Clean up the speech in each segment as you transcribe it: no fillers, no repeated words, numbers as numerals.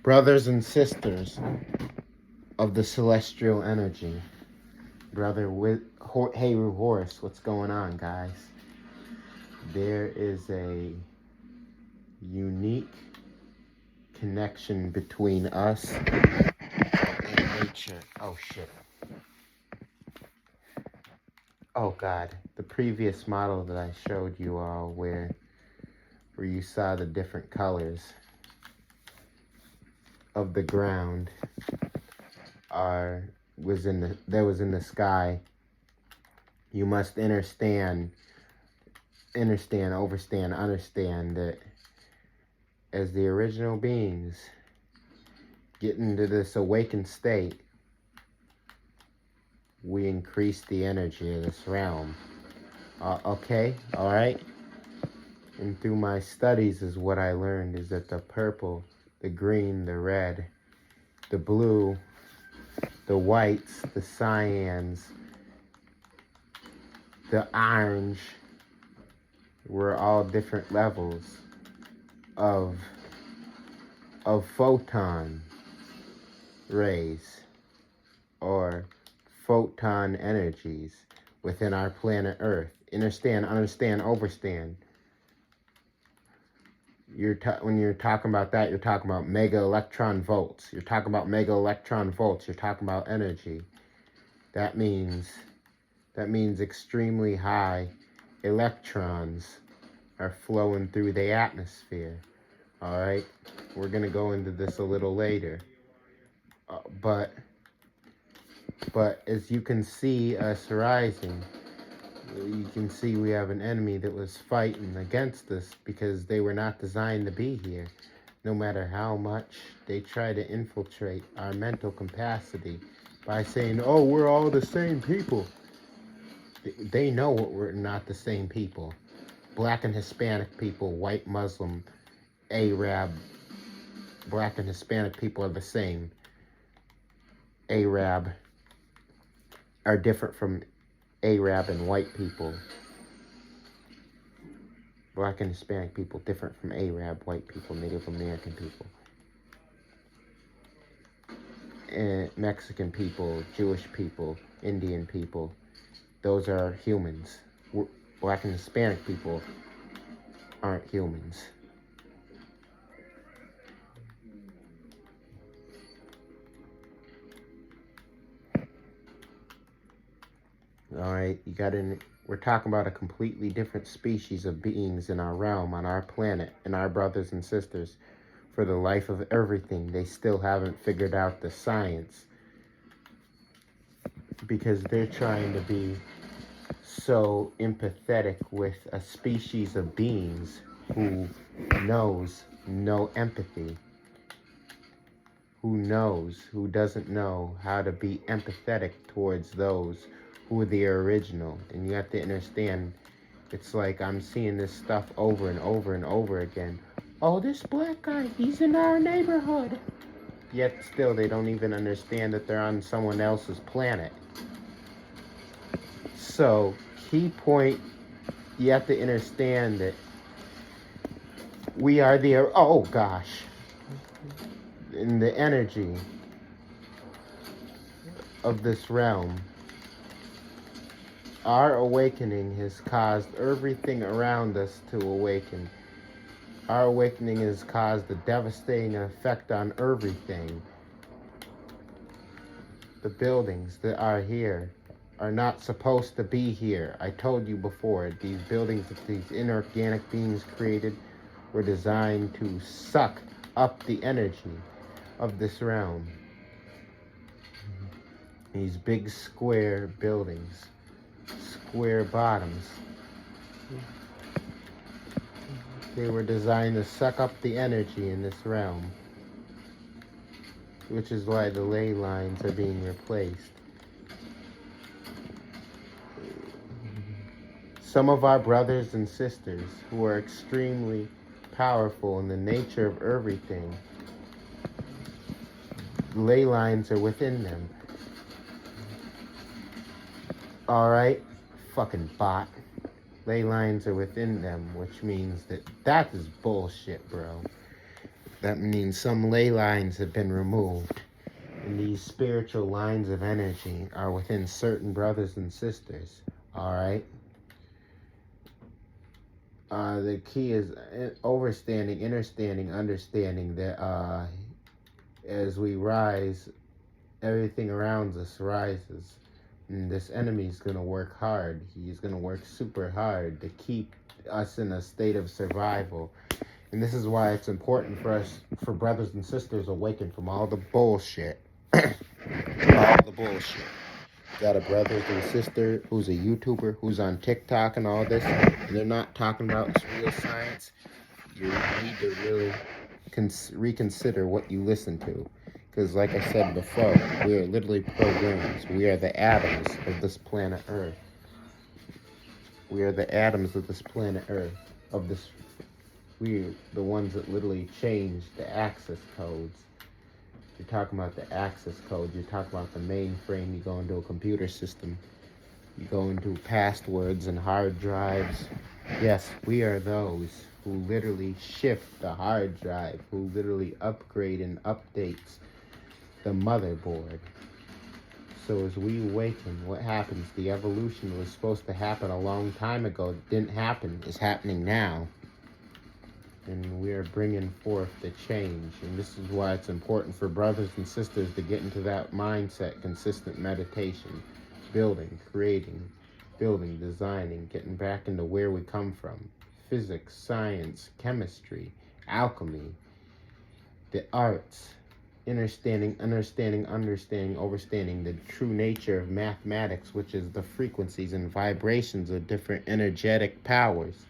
Brothers and sisters of the celestial energy. Brother Heru Horus, what's going on, guys? There is a unique connection between us and nature. Oh, shit. Oh, God. The previous model that I showed you all where you saw the different colors of the ground was in the sky. You must understand that as the original beings get into this awakened state, we increase the energy of this realm. Okay, all right. And through my studies is what I learned is that the purple, the green, the red, the blue, the whites, the cyans, the orange were all different levels of photon rays or photon energies within our planet Earth. Understand, overstand. When you're talking about that, you're talking about mega electron volts. You're talking about mega electron volts. You're talking about energy. That means extremely high electrons are flowing through the atmosphere. All right, we're gonna go into this a little later. But as you can see us rising, you can see we have an enemy that was fighting against us because they were not designed to be here. No matter how much they try to infiltrate our mental capacity by saying, oh, we're all the same people. They know we're not the same people. Black and Hispanic people, white, Muslim, Arab, black and Hispanic people are the same. Arab are different from Arab and white people. Black and Hispanic people different from Arab, white people, Native American people. And Mexican people, Jewish people, Indian people, those are humans. Black and Hispanic people aren't humans. All right, we're talking about a completely different species of beings in our realm, on our planet, and our brothers and sisters. For the life of everything, they still haven't figured out the science because they're trying to be so empathetic with a species of beings who knows no empathy, who doesn't know how to be empathetic towards those who are the original. And you have to understand, it's like I'm seeing this stuff over and over and over again. Oh, this black guy, he's in our neighborhood. Yet still, they don't even understand that they're on someone else's planet. So, key point, you have to understand that we are in the energy of this realm. Our awakening has caused everything around us to awaken. Our awakening has caused a devastating effect on everything. The buildings that are here are not supposed to be here. I told you before, these buildings that these inorganic beings created were designed to suck up the energy of this realm. These big square buildings, square bottoms, they were designed to suck up the energy in this realm, which is why the ley lines are being replaced. Some of our brothers and sisters who are extremely powerful in the nature of everything, ley lines are within them. Alright? Fucking bot. Ley lines are within them, which means that is bullshit, bro. That means some ley lines have been removed. And these spiritual lines of energy are within certain brothers and sisters. Alright? The key is understanding that as we rise, everything around us rises. And this enemy is going to work hard. He's going to work super hard to keep us in a state of survival. And this is why it's important for us, for brothers and sisters, awaken from all the bullshit. All the bullshit. Got a brother and sister who's a YouTuber, who's on TikTok and all this, and they're not talking about real science. You need to really reconsider what you listen to. Because like I said before, we are literally programs. We are the atoms of this planet Earth. We are the atoms of this planet Earth. We're the ones that literally change the access codes. You're talking about the access code. You're talking about the mainframe. You go into a computer system. You go into passwords and hard drives. Yes, we are those who literally shift the hard drive, who literally upgrade and updates the motherboard. So as we awaken, what happens? The evolution was supposed to happen a long time ago. It didn't happen. It's happening now. And we are bringing forth the change. And this is why it's important for brothers and sisters to get into that mindset, consistent meditation, building, creating, building, designing, getting back into where we come from. Physics, science, chemistry, alchemy, the arts, understanding the true nature of mathematics, which is the frequencies and vibrations of different energetic powers.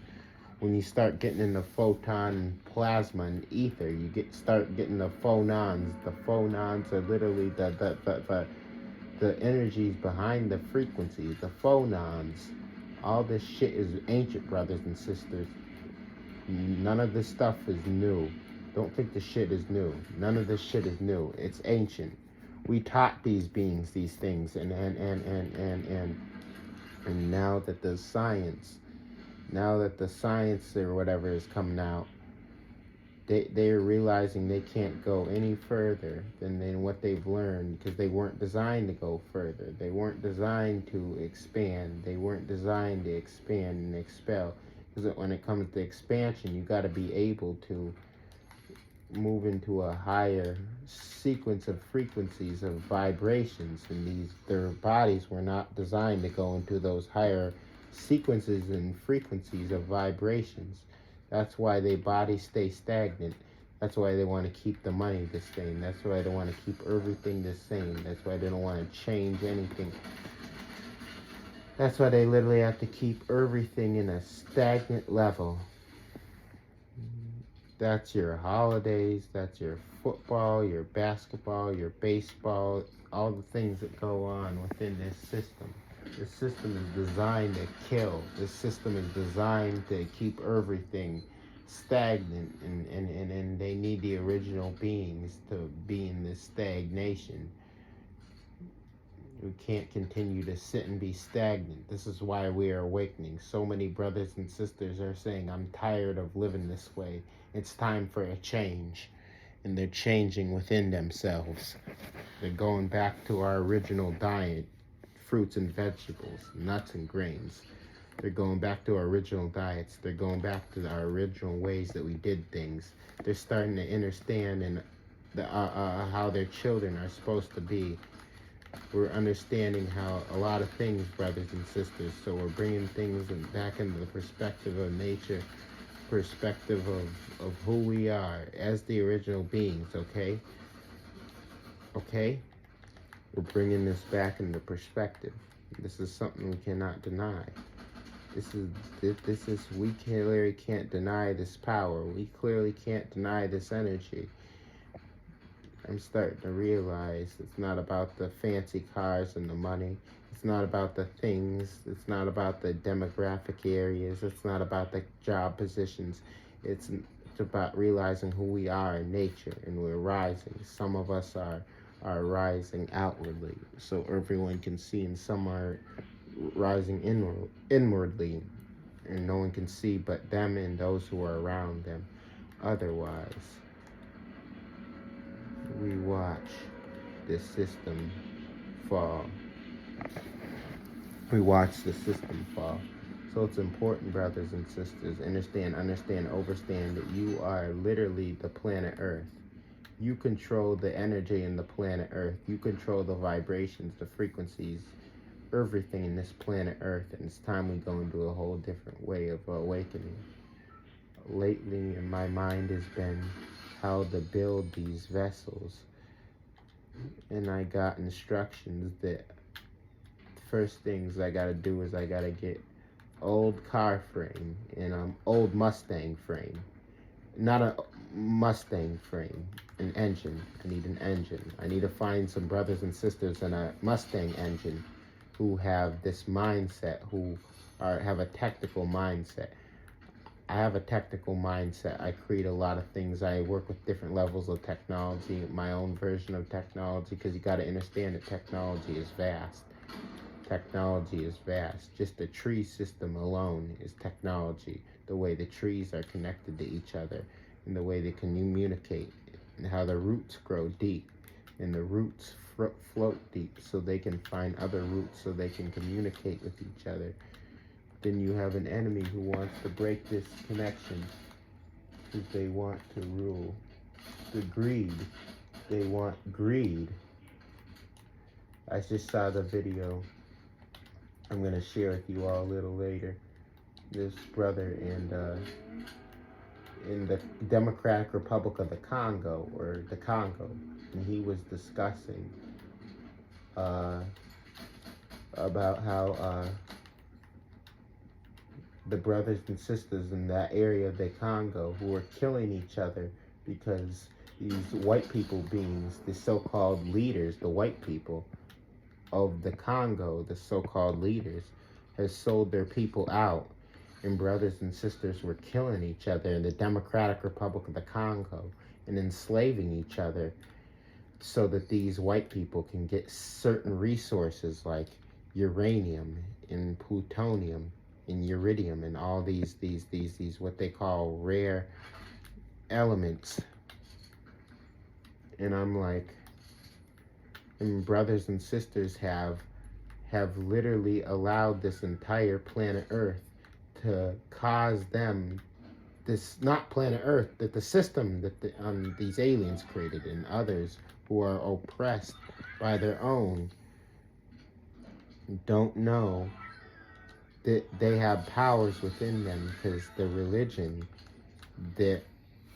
When you start getting into photon, plasma, and ether, you start getting the phonons. The phonons are literally the energies behind the frequencies, the phonons. All this shit is ancient, brothers and sisters. None of this stuff is new. Don't think the shit is new. None of this shit is new. It's ancient. We taught these beings these things, and now that the science or whatever is coming out, they're realizing they can't go any further than what they've learned, because they weren't designed to go further. They weren't designed to expand. They weren't designed to expand and expel. Because when it comes to expansion, you got to be able to move into a higher sequence of frequencies of vibrations, and their bodies were not designed to go into those higher sequences and frequencies of vibrations. That's why their bodies stay stagnant. That's why they want to keep the money the same. That's why they want to keep everything the same. That's why they don't want to change anything. That's why they literally have to keep everything in a stagnant level. That's your holidays, that's your football, your basketball, your baseball, all the things that go on within this system. This system is designed to kill. This system is designed to keep everything stagnant, and they need the original beings to be in this stagnation. We can't continue to sit and be stagnant. This is why we are awakening. So many brothers and sisters are saying, I'm tired of living this way. It's time for a change. And they're changing within themselves. They're going back to our original diet, fruits and vegetables, nuts and grains. They're going back to our original diets. They're going back to our original ways that we did things. They're starting to understand how their children are supposed to be. We're understanding how a lot of things, brothers and sisters. So we're bringing things back into the perspective of nature, perspective of who we are as the original beings, okay? Okay? We're bringing this back into perspective. This is something we cannot deny. We clearly can't deny this power. We clearly can't deny this energy. I'm starting to realize it's not about the fancy cars and the money. It's not about the things. It's not about the demographic areas. It's not about the job positions. It's about realizing who we are in nature, and we're rising. Some of us are rising outwardly, so everyone can see, and some are rising inwardly, and no one can see but them and those who are around them. Otherwise, we watch this system fall. We watch the system fall. So it's important, brothers and sisters, understand, overstand that you are literally the planet Earth. You control the energy in the planet Earth. You control the vibrations, the frequencies, everything in this planet Earth. And it's time we go into a whole different way of awakening. Lately, in my mind has been how to build these vessels. And I got instructions that first things I gotta do is I gotta get old car frame and old Mustang frame. Not a Mustang frame, an engine. I need an engine. I need to find some brothers and sisters in a Mustang engine who have this mindset, who have a technical mindset. I have a technical mindset. I create a lot of things. I work with different levels of technology, my own version of technology, because you got to understand that technology is vast. Technology is vast. Just the tree system alone is technology. The way the trees are connected to each other and the way they can communicate and how the roots grow deep and the roots float deep so they can find other roots so they can communicate with each other. Then you have an enemy who wants to break this connection because they want to rule. The greed. They want greed. I just saw the video. I'm going to share with you all a little later. This brother in the Democratic Republic of the Congo, or the Congo, and he was discussing about how the brothers and sisters in that area of the Congo who are killing each other because these white people beings, the so-called leaders, the white people of the Congo, the so-called leaders, has sold their people out, and brothers and sisters were killing each other in the Democratic Republic of the Congo and enslaving each other so that these white people can get certain resources like uranium and plutonium and iridium and all these what they call rare elements. And I'm like, and brothers and sisters have literally allowed this entire planet Earth to cause them this, not planet Earth, that the system that these aliens created and others who are oppressed by their own don't know that they have powers within them, because the religion that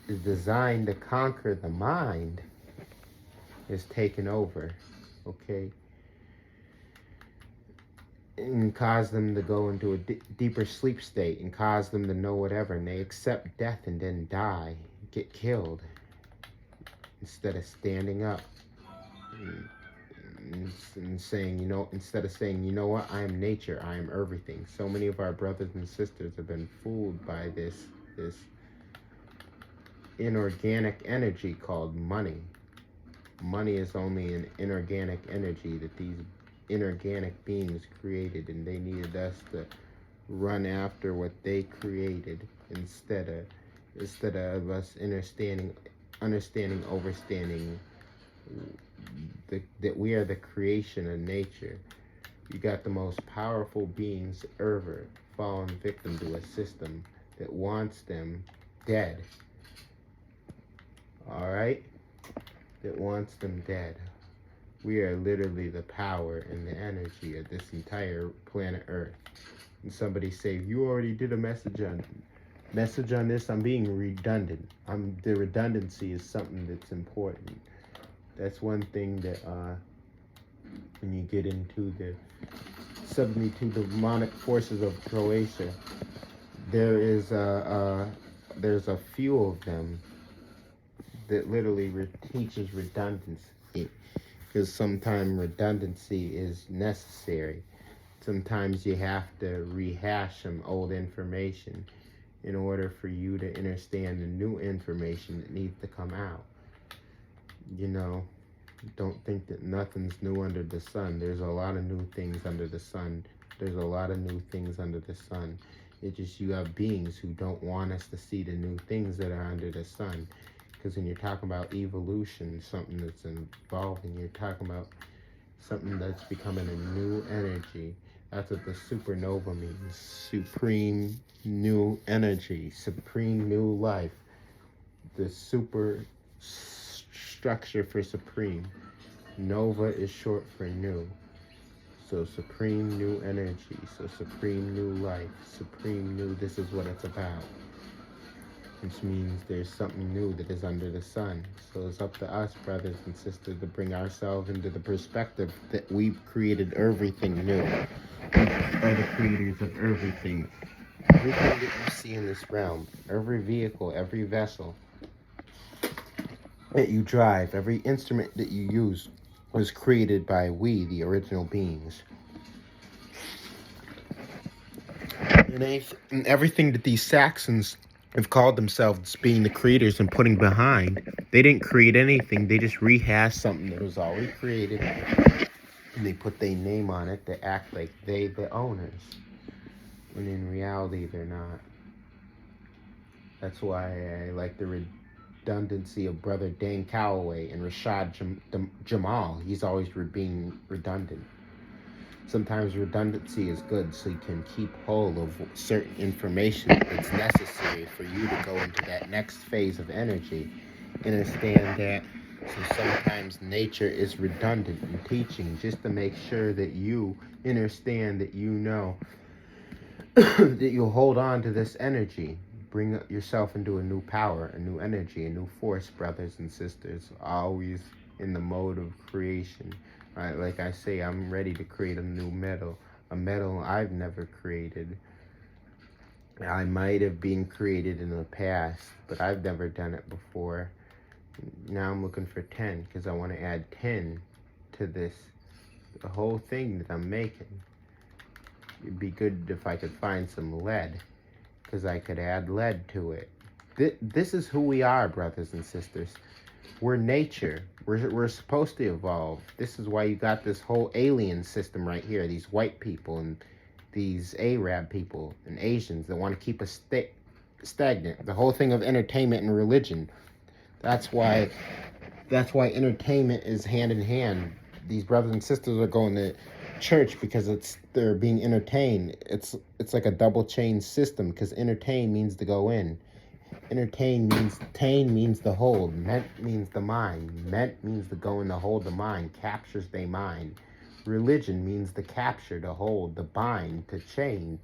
is designed to conquer the mind is taken over, okay? And cause them to go into a deeper sleep state and cause them to know whatever, and they accept death and then die, get killed, instead of standing up and saying, instead of saying, you know what, I am nature, I am everything. So many of our brothers and sisters have been fooled by this inorganic energy called money. Money is only an inorganic energy that these inorganic beings created, and they needed us to run after what they created instead of us understanding, overstanding that we are the creation of nature. You got the most powerful beings ever fallen victim to a system that wants them dead. All right? That wants them dead. We are literally the power and the energy of this entire planet Earth. And somebody say, you already did a message on this. I'm being redundant. The redundancy is something that's important. That's one thing that when you get into the 72 demonic forces of Croatia, there's a few of them that literally teaches redundancy, because sometimes redundancy is necessary. Sometimes you have to rehash some old information in order for you to understand the new information that needs to come out. Don't think that nothing's new under the sun. There's a lot of new things under the sun. There's a lot of new things under the sun. It's just you have beings who don't want us to see the new things that are under the sun. Because when you're talking about evolution, something that's evolving, you're talking about something that's becoming a new energy. That's what the supernova means. Supreme new energy, supreme new life. The super structure for supreme. Nova is short for new. So supreme new energy. So supreme new life. Supreme new, this is what it's about. Which means there's something new that is under the sun. So it's up to us, brothers and sisters, to bring ourselves into the perspective that we've created everything new. We are the creators of everything. Everything that you see in this realm, every vehicle, every vessel that you drive, every instrument that you use was created by we, the original beings. And everything that these Saxons have called themselves being the creators and putting behind, they didn't create anything. They just rehashed something that was already created, and they put their name on it to act like they the owners, when in reality they're not. That's why I like the redundancy of Brother Dane Calloway and Rashad Jamal. He's always being redundant. Sometimes redundancy is good, so you can keep hold of certain information that's necessary for you to go into that next phase of energy. Understand that. So sometimes nature is redundant in teaching, just to make sure that you understand, that you know that you'll hold on to this energy. Bring yourself into a new power, a new energy, a new force, brothers and sisters. Always in the mode of creation. Right, like I say, I'm ready to create a new metal, a metal I've never created. I might have been created in the past, but I've never done it before. Now I'm looking for 10, because I want to add 10 to this, the whole thing that I'm making. It'd be good if I could find some lead, because I could add lead to it. This is who we are, brothers and sisters. We're nature. We're supposed to evolve. This is why you got this whole alien system right here. These white people and these Arab people and Asians that want to keep us stagnant. The whole thing of entertainment and religion. That's why entertainment is hand in hand. These brothers and sisters are going to church because they're being entertained. It's like a double chain system, because entertain means to go in. Entertain means, tain means the hold. Meant means the mind. Meant means the go in the hold the mind. Captures they mind. Religion means the capture, to hold, the bind, to chain,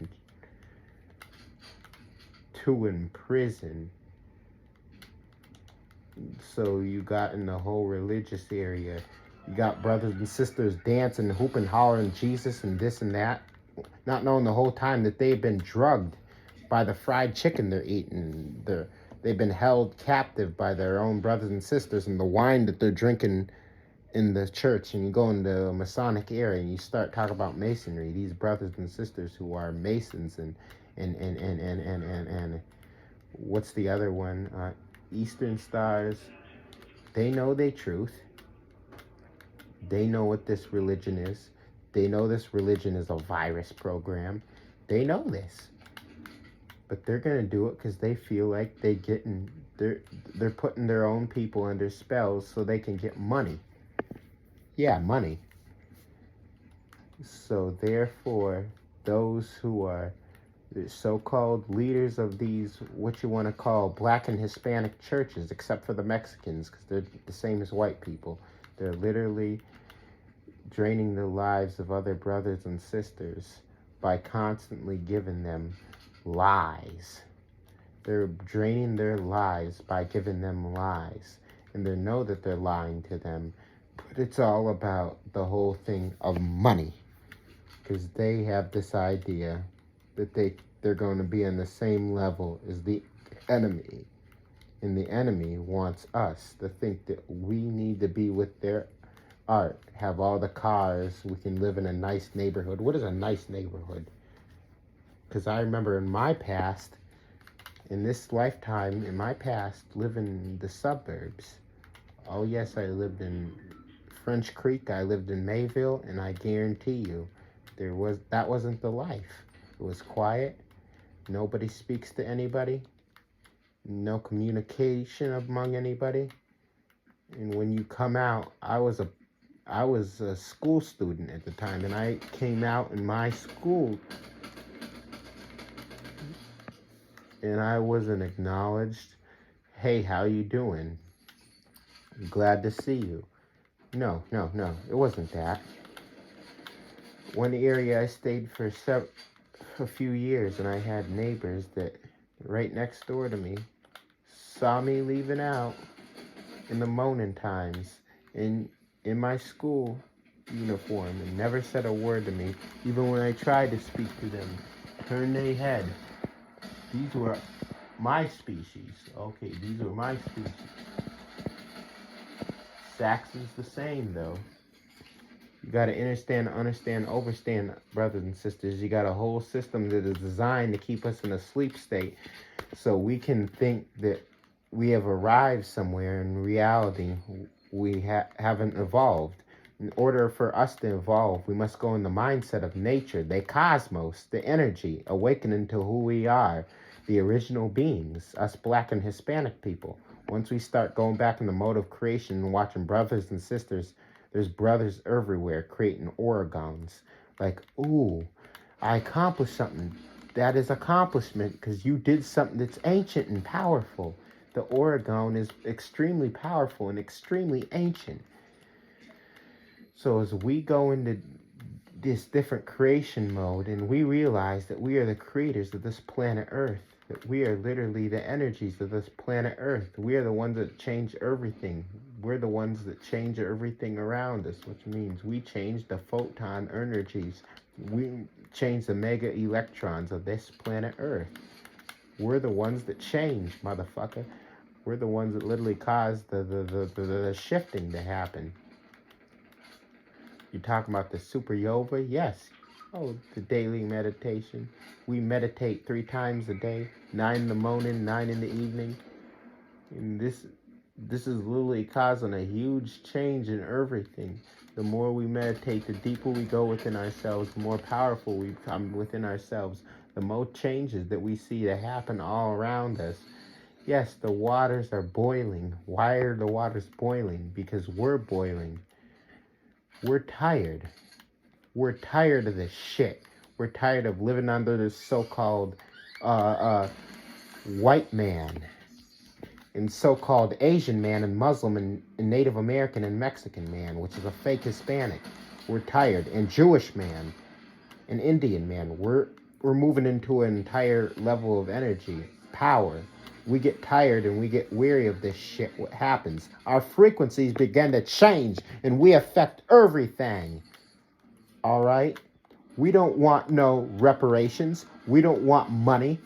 to imprison. So you got in the whole religious area, you got brothers and sisters dancing, hooping, hollering Jesus and this and that, not knowing the whole time that they've been drugged by the fried chicken they're eating. They've been held captive by their own brothers and sisters and the wine that they're drinking in the church. And you go into a Masonic area and you start talking about Masonry. These brothers and sisters who are Masons and what's the other one? Eastern Stars. They know their truth. They know what this religion is. They know this religion is a virus program. They know this. But they're gonna do it because they feel like they're putting their own people under spells so they can get money. Yeah, money. So therefore, those who are the so-called leaders of these, what you want to call Black and Hispanic churches, except for the Mexicans, because they're the same as white people. They're literally draining the lives of other brothers and sisters by constantly giving them lies. They're draining their lives by giving them lies. And they know that they're lying to them. But it's all about the whole thing of money. Because they have this idea that they're going to be on the same level as the enemy. And the enemy wants us to think that we need to be with their art, have all the cars, we can live in a nice neighborhood. What is a nice neighborhood? Because I remember in my past, in this lifetime, in my past, living in the suburbs. Oh yes, I lived in French Creek, I lived in Mayville, and I guarantee you, that wasn't the life. It was quiet. Nobody speaks to anybody. no communication among anybody. And when you come out, I was a school student at the time, and I came out in my school, and I wasn't acknowledged. Hey, how you doing? Glad to see you. No, it wasn't that. One area I stayed for a few years, and I had neighbors that right next door to me saw me leaving out in the morning times in my school uniform and never said a word to me, even when I tried to speak to them. Turned their head. These were my species. Okay, these were my species. Saxon's the same though. You got to understand, overstand, brothers and sisters. You got a whole system that is designed to keep us in a sleep state so we can think that we have arrived somewhere. In reality, we haven't evolved. In order for us to evolve, we must go in the mindset of nature, the cosmos, the energy, awakening to who we are, the original beings, us Black and Hispanic people. Once we start going back in the mode of creation and watching brothers and sisters, there's brothers everywhere creating organs. Like, ooh, I accomplished something. That is accomplishment because you did something that's ancient and powerful. The Oregon is extremely powerful and extremely ancient. So as we go into this different creation mode and we realize that we are the creators of this planet Earth, that we are literally the energies of this planet Earth. We are the ones that change everything. We're the ones that change everything around us, which means we change the photon energies. We change the mega electrons of this planet Earth. We're the ones that change, motherfucker. We're the ones that literally cause the shifting to happen. You're talking about the super yoga? Yes. Oh, the daily meditation. We meditate 3 times a day, 9 in the morning, 9 in the evening. And this is literally causing a huge change in everything. The more we meditate, the deeper we go within ourselves, the more powerful we become within ourselves, the more changes that we see to happen all around us. Yes, the waters are boiling. Why are the waters boiling? Because we're boiling. We're tired. We're tired of this shit. We're tired of living under this so-called white man and so-called Asian man and Muslim and Native American and Mexican man, which is a fake Hispanic. We're tired. And Jewish man and Indian man. We're moving into an entire level of energy, power. We get tired and we get weary of this shit. What happens? Our frequencies begin to change and we affect everything. All right? We don't want no reparations. We don't want money.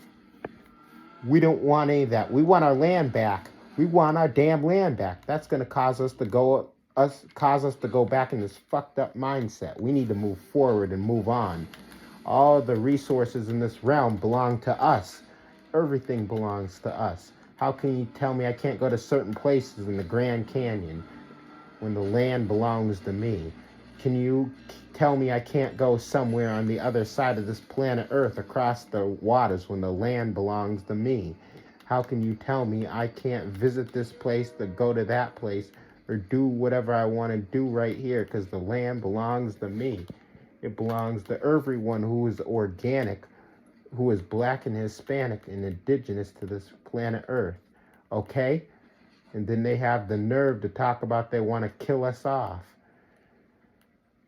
We don't want any of that. We want our land back. We want our damn land back. That's going to cause us to go back in this fucked up mindset. We need to move forward and move on. All the resources in this realm belong to us. Everything belongs to us. How can you tell me I can't go to certain places in the Grand Canyon when the land belongs to me? Can you tell me I can't go somewhere on the other side of this planet Earth across the waters when the land belongs to me? How can you tell me I can't visit this place, to go to that place, or do whatever I want to do right here because the land belongs to me? It belongs to everyone who is organic, who is Black and Hispanic and indigenous to this planet Earth. Okay? And then they have the nerve to talk about they want to kill us off.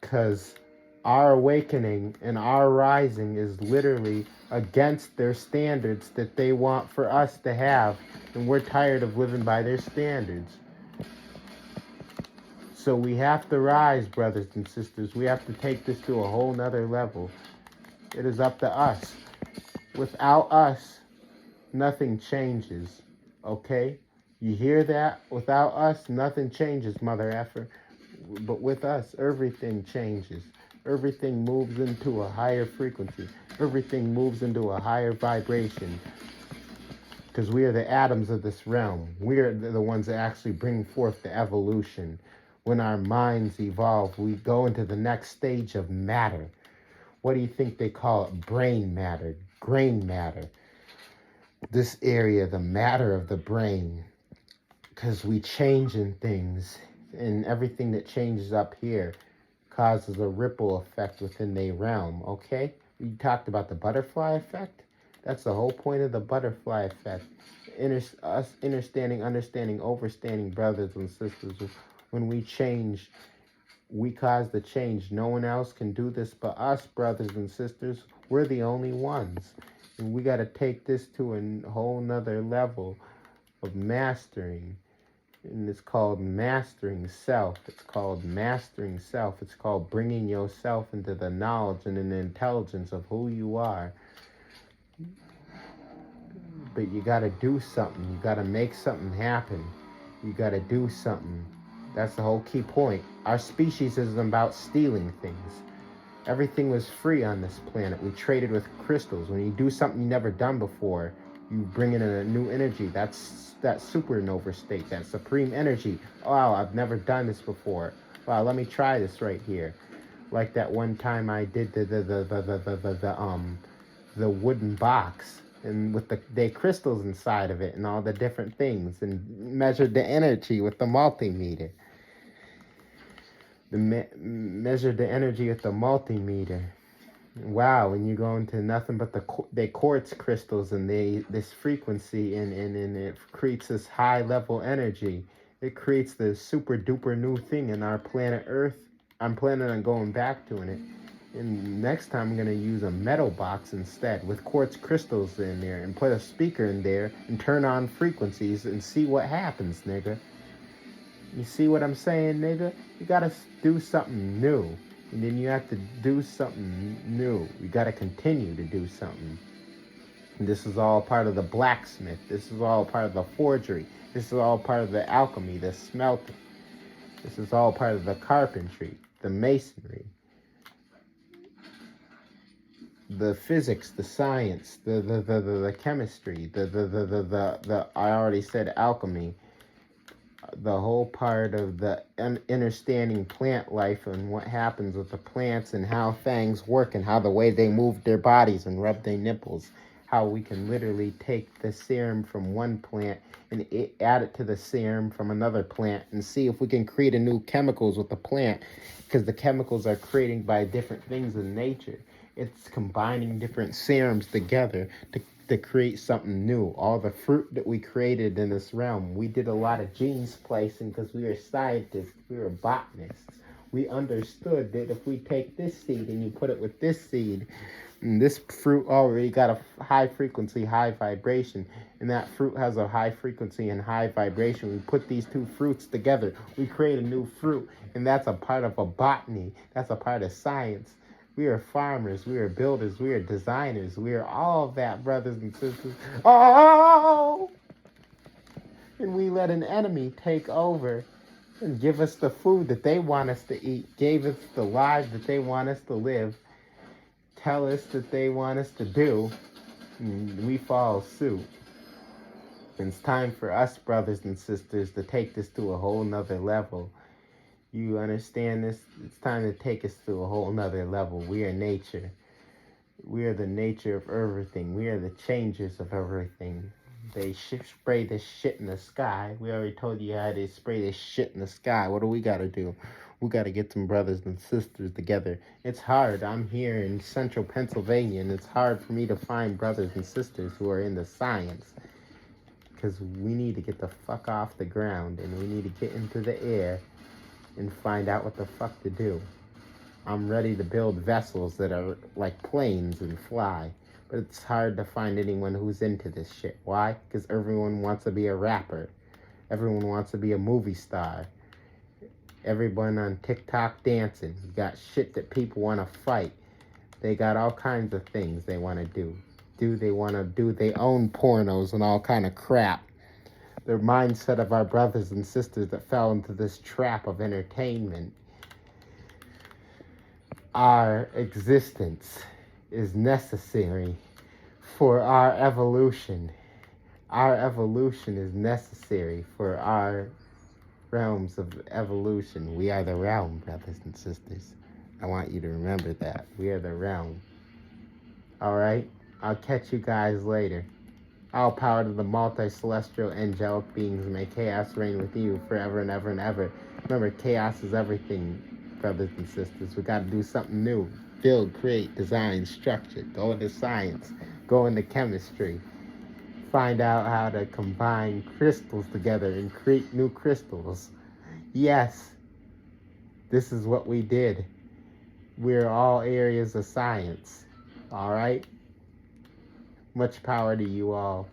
Because our awakening and our rising is literally against their standards that they want for us to have. And we're tired of living by their standards. So we have to rise, brothers and sisters. We have to take this to a whole nother level. It is up to us. Without us, nothing changes. Okay? You hear that? Without us, nothing changes, mother effer. But with us, everything changes. Everything moves into a higher frequency. Everything moves into a higher vibration. Because we are the atoms of this realm. We are the ones that actually bring forth the evolution. When our minds evolve, we go into the next stage of matter. What do you think they call it? Brain matter, grain matter. this area, the matter of the brain, because we change in things, and everything that changes up here causes a ripple effect within the realm, okay? We talked about the butterfly effect. That's the whole point of the butterfly effect. Us understanding, overstanding, brothers and sisters. When we change, we cause the change. No one else can do this but us, brothers and sisters. We're the only ones. And we got to take this to a whole nother level of mastering. And it's called mastering self. It's called mastering self. It's called bringing yourself into the knowledge and the intelligence of who you are. But you got to do something. You got to make something happen. You got to do something. That's the whole key point. Our species isn't about stealing things. Everything was free on this planet. We traded with crystals. When you do something you never done before, you bring in a new energy. That's that supernova state, that supreme energy. Wow, I've never done this before. Wow, let me try this right here. Like that one time I did the wooden box, and with the crystals inside of it and all the different things, and measured the energy with the multimeter. Measured the energy with the multimeter. Wow, and you go into nothing but the quartz crystals, and this frequency, and it creates this high level energy. It creates this super duper new thing in our planet Earth. I'm planning on going back to it. And next time I'm going to use a metal box instead with quartz crystals in there, and put a speaker in there and turn on frequencies and see what happens, nigga. You see what I'm saying, nigga? You got to do something new. And then you have to do something new. You got to continue to do something. And this is all part of the blacksmith. This is all part of the forgery. This is all part of the alchemy, the smelting. This is all part of the carpentry, the masonry, the physics, the science, the chemistry, the I already said alchemy, the whole part of the understanding plant life and what happens with the plants and how things work and how the way they move their bodies and rub their nipples, how we can literally take the serum from one plant and add it to the serum from another plant and see if we can create a new chemicals with the plant, because the chemicals are created by different things in nature. It's combining different serums together to create something new. All the fruit that we created in this realm, we did a lot of gene splicing because we were scientists, we were botanists. We understood that if we take this seed and you put it with this seed, and this fruit already got a high frequency, high vibration, and that fruit has a high frequency and high vibration. We put these two fruits together, we create a new fruit, and that's a part of a botany. That's a part of science. We are farmers, we are builders, we are designers, we are all of that, brothers and sisters. Oh! And we let an enemy take over and give us the food that they want us to eat, gave us the lives that they want us to live, tell us that they want us to do, and we follow suit. And it's time for us, brothers and sisters, to take this to a whole nother level. You understand this? It's time to take us to a whole nother level. We are nature. We are the nature of everything. We are the changers of everything. They spray this shit in the sky. We already told you how they spray this shit in the sky. What do we got to do? We got to get some brothers and sisters together. It's hard. I'm here in central Pennsylvania, and it's hard for me to find brothers and sisters who are into science, because we need to get the fuck off the ground, and we need to get into the air and find out what the fuck to do. I'm ready to build vessels that are like planes and fly, but it's hard to find anyone who's into this shit. Why? Because everyone wants to be a rapper. Everyone wants to be a movie star. Everyone on TikTok dancing. You got shit that people want to fight. They got all kinds of things they want to do. They want to do their own pornos and all kind of crap. The mindset of our brothers and sisters that fell into this trap of entertainment. Our existence is necessary for our evolution. Our evolution is necessary for our realms of evolution. We are the realm, brothers and sisters. I want you to remember that. We are the realm. All right? I'll catch you guys later. All power to the multi-celestial angelic beings. May chaos reign with you forever and ever and ever. Remember, chaos is everything, brothers and sisters. We got to do something new. Build, create, design, structure. Go into science. Go into chemistry. Find out how to combine crystals together and create new crystals. Yes, this is what we did. We're all areas of science. All right? Much power to you all.